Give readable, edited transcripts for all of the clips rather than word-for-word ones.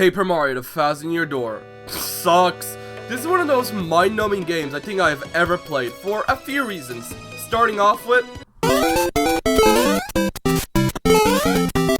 Paper Mario: The Thousand Year Door sucks. This is one of those mind-numbing games I think I have ever played for a few reasons. Starting off with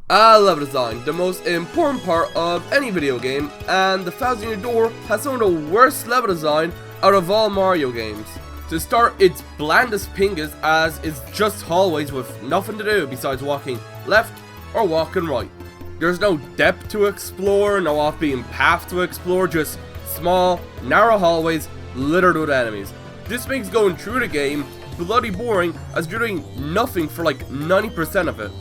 level design, the most important part of any video game, and The Thousand Year Door has some of the worst level design out of all Mario games. To start, it's bland as pingus, as it's just hallways with nothing to do besides walking left or walking right. There's no depth to explore, no off-beaten path to explore, just small, narrow hallways littered with enemies. This makes going through the game bloody boring, as you're doing nothing for like 90% of it.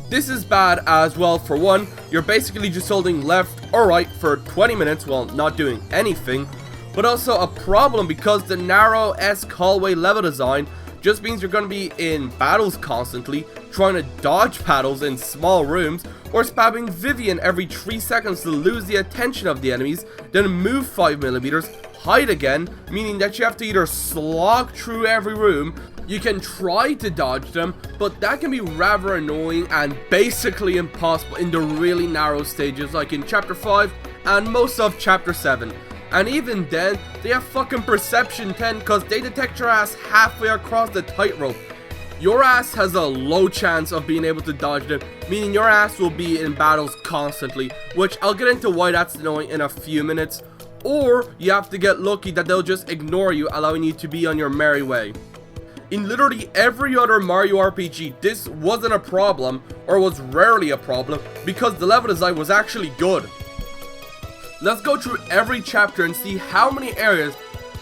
This is bad as well. For one, you're basically just holding left or right for 20 minutes while not doing anything, but also a problem because the narrow-esque hallway level design just means you're going to be in battles constantly, trying to dodge battles in small rooms, or spamming Vivian every 3 seconds to lose the attention of the enemies, then move 5mm, hide again, meaning that you have to either slog through every room. You can try to dodge them, but that can be rather annoying and basically impossible in the really narrow stages like in Chapter 5 and most of Chapter 7. And even then, they have fucking Perception 10 because they detect your ass halfway across the tightrope. Your ass has a low chance of being able to dodge them, meaning your ass will be in battles constantly, which I'll get into why that's annoying in a few minutes. Or you have to get lucky that they'll just ignore you, allowing you to be on your merry way. In literally every other Mario RPG, this wasn't a problem, or was rarely a problem, because the level design was actually good. Let's go through every chapter and see how many areas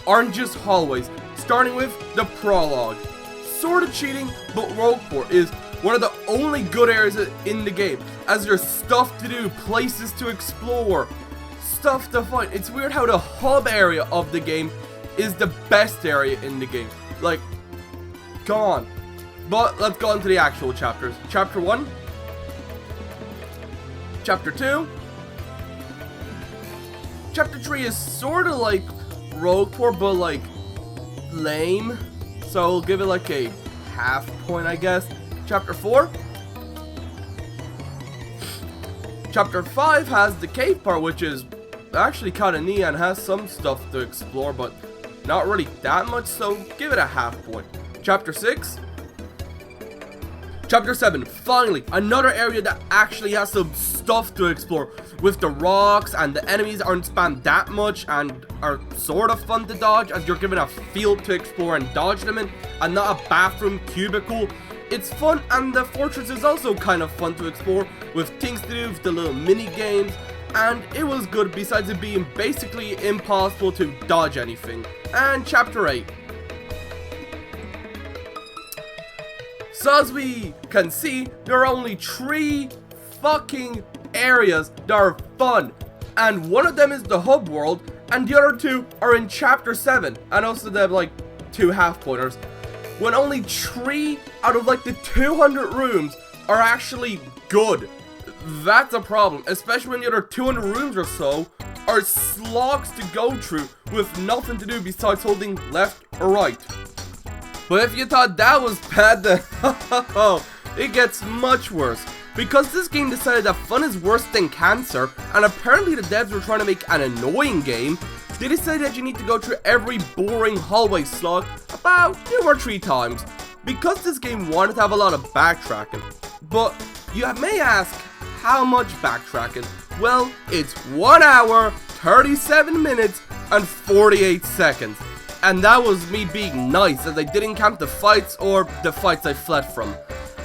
aren't just hallways, starting with the prologue. Sorta cheating, but Rogueport is one of the only good areas in the game, as there's stuff to do, places to explore, stuff to find. It's weird how the hub area of the game is the best area in the game. Like, come on. But let's go into the actual chapters. Chapter 1, Chapter 2, Chapter 3 is sort of like Rogueport, but like lame. So I'll give it like a half point, I guess. Chapter 4. Chapter 5 has the cave part, which is actually kind of neat and has some stuff to explore, but not really that much, so give it a half point. Chapter 6. Chapter 7, finally, another area that actually has some stuff to explore, with the rocks, and the enemies aren't spammed that much and are sort of fun to dodge, as you're given a field to explore and dodge them in, and not a bathroom cubicle. It's fun, and the fortress is also kind of fun to explore, with things to do, with the little mini games, and it was good besides it being basically impossible to dodge anything. And Chapter 8. So as we can see, there are only 3 fucking areas that are fun, and one of them is the hub world, and the other 2 are in Chapter 7, and also they have like 2 half pointers, when only 3 out of like the 200 rooms are actually good. That's a problem, especially when the other 200 rooms or so are slogs to go through with nothing to do besides holding left or right. But if you thought that was bad, then it gets much worse. Because this game decided that fun is worse than cancer, and apparently the devs were trying to make an annoying game, they decided that you need to go through every boring hallway slog about 2 or 3 times. Because this game wanted to have a lot of backtracking. But you may ask, how much backtracking? Well, it's 1 hour, 37 minutes, and 48 seconds. And that was me being nice, as I didn't count the fights or the fights I fled from.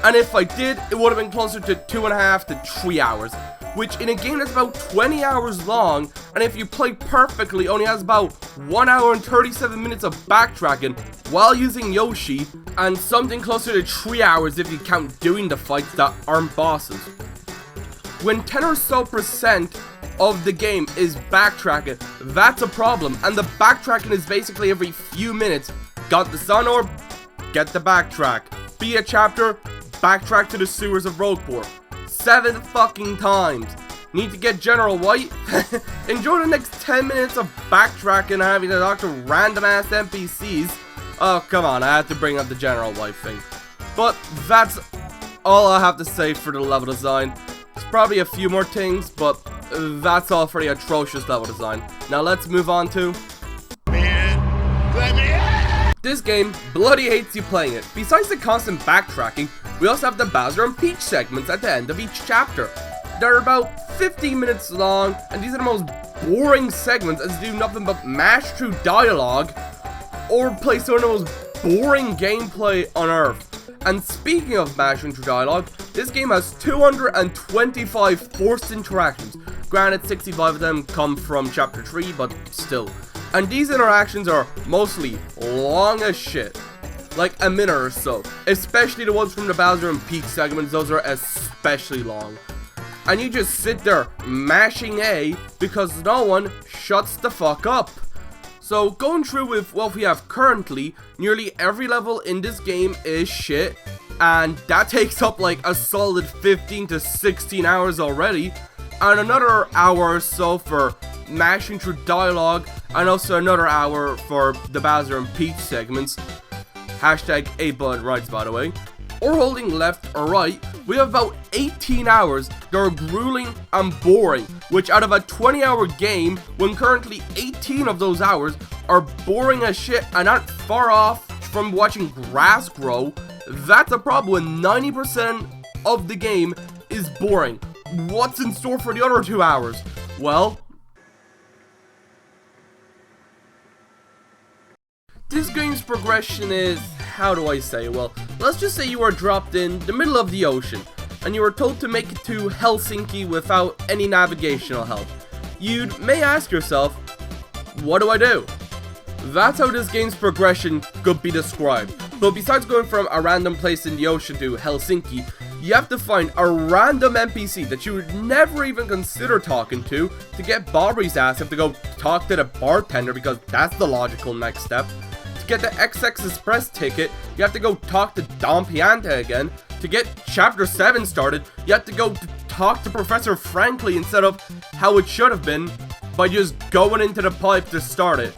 And if I did, it would have been closer to 2.5 to 3 hours, which in a game that's about 20 hours long, and if you play perfectly only has about 1 hour and 37 minutes of backtracking while using Yoshi, and something closer to 3 hours if you count doing the fights that aren't bosses. When 10 or so % of the game is backtracking, that's a problem, and the backtracking is basically every few minutes. Got the sun orb? Get the backtrack. Beat a chapter? Backtrack to the sewers of Rogueport. 7 fucking times. Need to get General White? Enjoy the next 10 minutes of backtracking and having to talk to random ass NPCs. Oh, come on, I had to bring up the General White thing. But that's all I have to say for the level design. There's probably a few more things, but that's all for the Atrocious level design. Now let's move on to... This game bloody hates you playing it. Besides the constant backtracking, we also have the Bowser and Peach segments at the end of each chapter. They're about 15 minutes long, and these are the most boring segments as they do nothing but mash through dialogue or play some of the most boring gameplay on earth. And speaking of mashing through dialogue, this game has 225 forced interactions. Granted, 65 of them come from chapter 3, but still. And these interactions are mostly long as shit. Like a minute or so. Especially the ones from the Bowser and Peach segments, those are especially long. And you just sit there mashing A because no one shuts the fuck up. So going through with what we have currently, nearly every level in this game is shit. And that takes up like a solid 15 to 16 hours already. And another hour or so for mashing through dialogue. And also another hour for the Bowser and Peach segments. Hashtag 8-button rights, by the way. Or holding left or right, we have about 18 hours that are grueling and boring, which out of a 20-hour game, when currently 18 of those hours are boring as shit and aren't far off from watching grass grow, that's a problem when 90% of the game is boring. What's in store for the other 2 hours? Well, this game's progression is, how do I say, well, let's just say you are dropped in the middle of the ocean, and you are told to make it to Helsinki without any navigational help. You may ask yourself, what do I do? That's how this game's progression could be described. But besides going from a random place in the ocean to Helsinki, you have to find a random NPC that you would never even consider talking to get Bobby's ass. You have to go talk to the bartender because that's the logical next step. To get the XX Express ticket, you have to go talk to Don Pianta again. To get Chapter 7 started, you have to go talk to Professor Frankly instead of how it should have been by just going into the pipe to start it.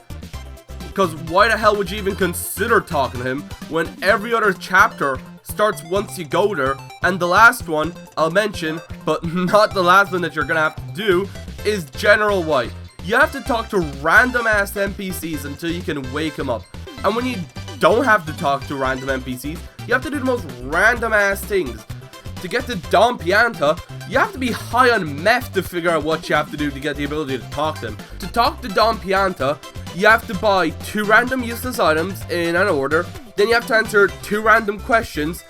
Because why the hell would you even consider talking to him when every other chapter starts once you go there? And the last one I'll mention, but not the last one that you're gonna have to do, is General White. You have to talk to random ass NPCs until you can wake them up. And when you don't have to talk to random NPCs, you have to do the most random ass things. To get to Don Pianta, you have to be high on meth to figure out what you have to do to get the ability to talk to him. To talk to Don Pianta, you have to buy 2 random useless items in an order, then you have to answer 2 random questions,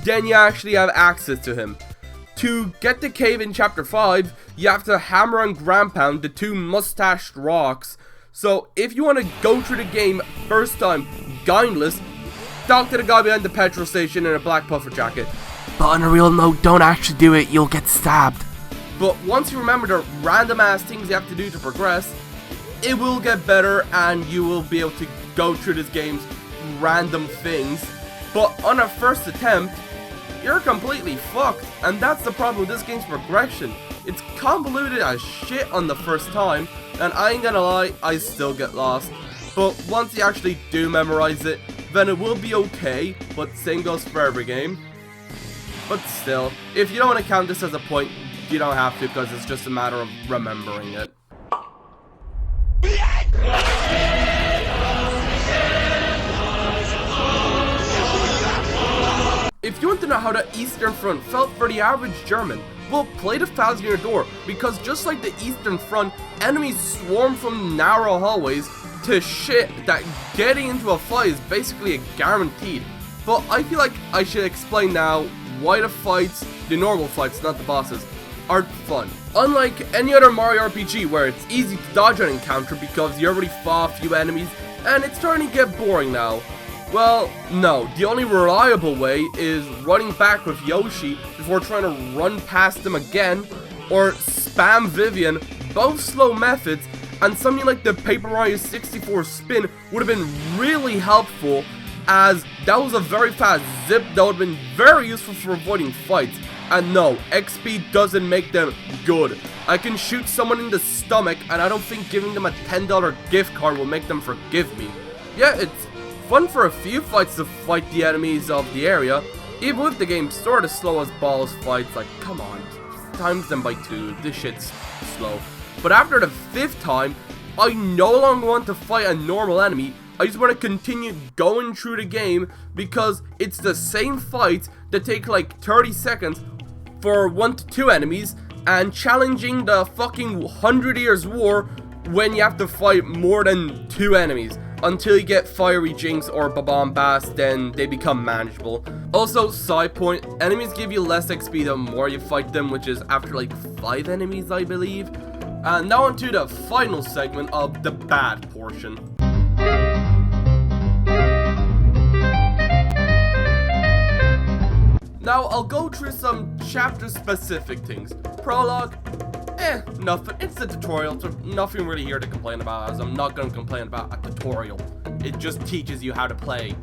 then you actually have access to him. To get the cave in Chapter 5, you have to hammer and ground pound the 2 mustached rocks. So if you want to go through the game first time, guileless, talk to the guy behind the petrol station in a black puffer jacket. But on a real note, don't actually do it, you'll get stabbed. But once you remember the random ass things you have to do to progress, it will get better and you will be able to go through this game's random things. But on a first attempt, you're completely fucked. And that's the problem with this game's progression. It's convoluted as shit on the first time, and I ain't gonna lie, I still get lost. But once you actually do memorize it, then it will be okay, but same goes for every game. But still, if you don't want to count this as a point, you don't have to, because it's just a matter of remembering it. If you want to know how the Eastern Front felt for the average German, well, play the Files Near Your Door, because just like the Eastern Front, enemies swarm from narrow hallways to shit that getting into a fight is basically a guaranteed. But I feel like I should explain now why the fights, the normal fights, not the bosses, aren't fun. Unlike any other Mario RPG where it's easy to dodge an encounter because you already fought a few enemies and it's starting to get boring now. Well, no, the only reliable way is running back with Yoshi before trying to run past him again, or spam Vivian, both slow methods, and something like the Paper Mario 64 spin would have been really helpful, as that was a very fast zip that would have been very useful for avoiding fights. And no, XP doesn't make them good. I can shoot someone in the stomach and I don't think giving them a $10 gift card will make them forgive me. Yeah, it's fun for a few fights to fight the enemies of the area, even with the game sort of slow as balls fights, like, come on. times, then by 2. This shit's slow. But after the 5th time, I no longer want to fight a normal enemy. I just want to continue going through the game because it's the same fights that take like 30 seconds for 1 to 2 enemies, and challenging the fucking 100 Years War when you have to fight more than 2 enemies. Until you get Fiery Jinx or Bombast, then they become manageable. Also, side point, enemies give you less XP the more you fight them, which is after like 5 enemies, I believe. And now on to the final segment of the bad portion. Now, I'll go through some chapter-specific things. Prologue, nothing. It's a tutorial, so nothing really here to complain about, as I'm not going to complain about a tutorial. It just teaches you how to play.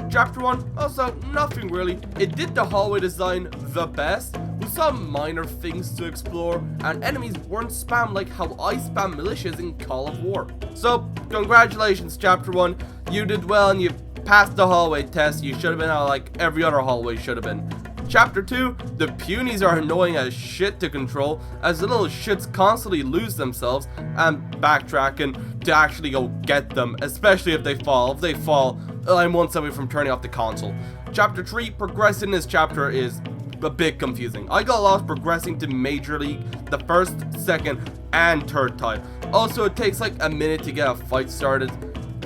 Chapter 1, also, nothing really. It did the hallway design the best, with some minor things to explore, and enemies weren't spammed like how I spam militias in Call of War. So, congratulations, Chapter 1. You did well and you passed the hallway test. You should have been like every other hallway should have been. Chapter 2, the punies are annoying as shit to control, as the little shits constantly lose themselves and backtracking to actually go get them, especially if they fall. If they fall, I'm once away from turning off the console. Chapter 3, progressing this chapter is a bit confusing. I got lost progressing to Major League the 1st, 2nd, and 3rd time. Also, it takes like a minute to get a fight started,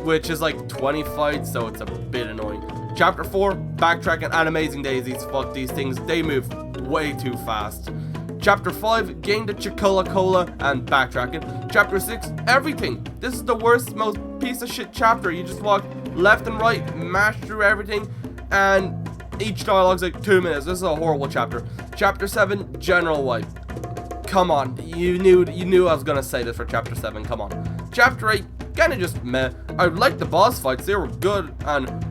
which is like 20 fights, so it's a bit annoying. Chapter 4, backtracking and amazing daisies. Fuck these things, they move way too fast. Chapter 5, gain the Chicola Cola and backtracking. Chapter 6, everything. This is the worst, most piece of shit chapter. You just walk left and right, mash through everything, and each dialogue's like 2 minutes. This is a horrible chapter. Chapter 7, general wipe. Come on, you knew I was gonna say this for Chapter 7, come on. Chapter 8, kinda just meh. I liked the boss fights, they were good, and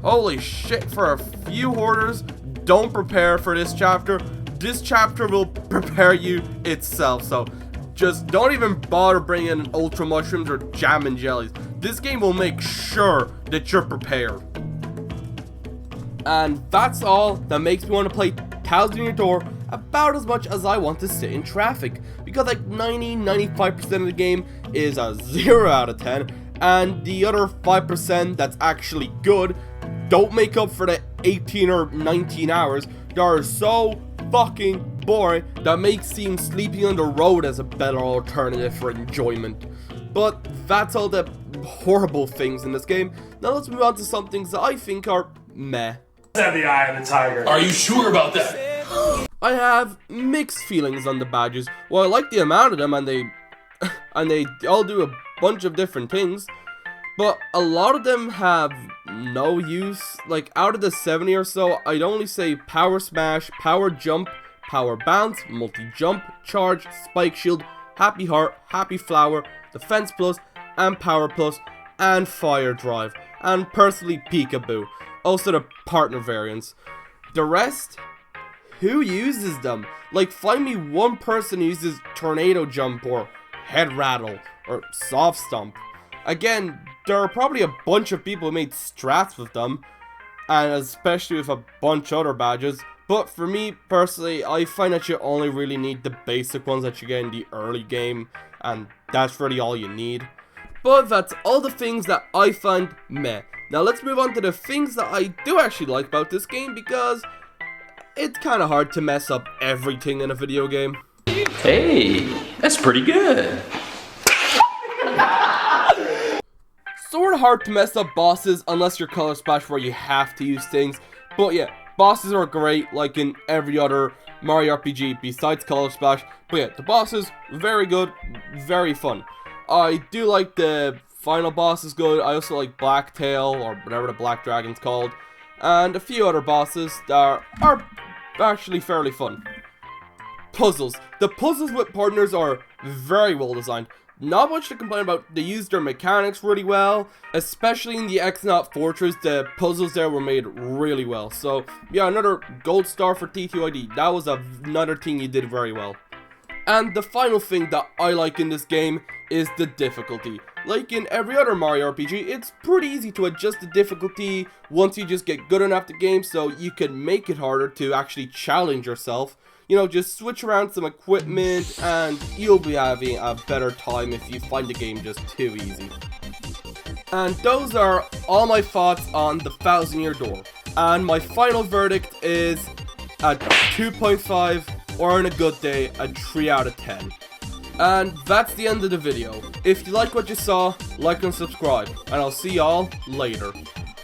holy shit, for a few hoarders, don't prepare for this chapter. This chapter will prepare you itself, so just don't even bother bringing in ultra mushrooms or jam and jellies. This game will make sure that you're prepared. And that's all that makes me want to play Thousand Year Door about as much as I want to sit in traffic, because like 90-95% of the game is a 0 out of 10, and the other 5% that's actually good don't make up for the 18 or 19 hours that are so fucking boring that makes seem sleeping on the road as a better alternative for enjoyment. But that's all the horrible things in this game. Now let's move on to some things that I think are meh. Have the eye of the tiger. Are you sure about that? I have mixed feelings on the badges. Well, I like the amount of them, and they all do a bunch of different things, but a lot of them have no use. Like, out of the 70 or so, I'd only say Power Smash, Power Jump, Power Bounce, Multi-Jump, Charge, Spike Shield, Happy Heart, Happy Flower, Defense Plus, and Power Plus, and Fire Drive, and personally Peekaboo. Also the partner variants. The rest, who uses them? Like, find me one person who uses Tornado Jump or Head Rattle or Soft Stomp. Again, there are probably a bunch of people who made strats with them, and especially with a bunch of other badges. But for me personally, I find that you only really need the basic ones that you get in the early game, and that's really all you need. But that's all the things that I find meh. Now let's move on to the things that I do actually like about this game, because it's kind of hard to mess up everything in a video game. Hey, that's pretty good. Sort of hard to mess up bosses unless you're Color Splash, where you have to use things. But yeah, bosses are great like in every other Mario RPG besides Color Splash. But yeah, the bosses, very good, very fun. I do like the final boss is good. I also like Blacktail, or whatever the Black Dragon's called, and a few other bosses that are actually fairly fun. Puzzles. The puzzles with partners are very well designed. Not much to complain about. They used their mechanics really well, especially in the X-Naut Fortress. The puzzles there were made really well. So yeah, another gold star for TTYD. That was another thing you did very well. And the final thing that I like in this game is the difficulty. Like in every other Mario RPG, it's pretty easy to adjust the difficulty once you just get good enough at the game, so you can make it harder to actually challenge yourself. You know, just switch around some equipment and you'll be having a better time if you find the game just too easy. And those are all my thoughts on the 1000-Year Door. And my final verdict is a 2.5, or on a good day, a 3 out of 10. And that's the end of the video. If you like what you saw, like and subscribe, and I'll see y'all later.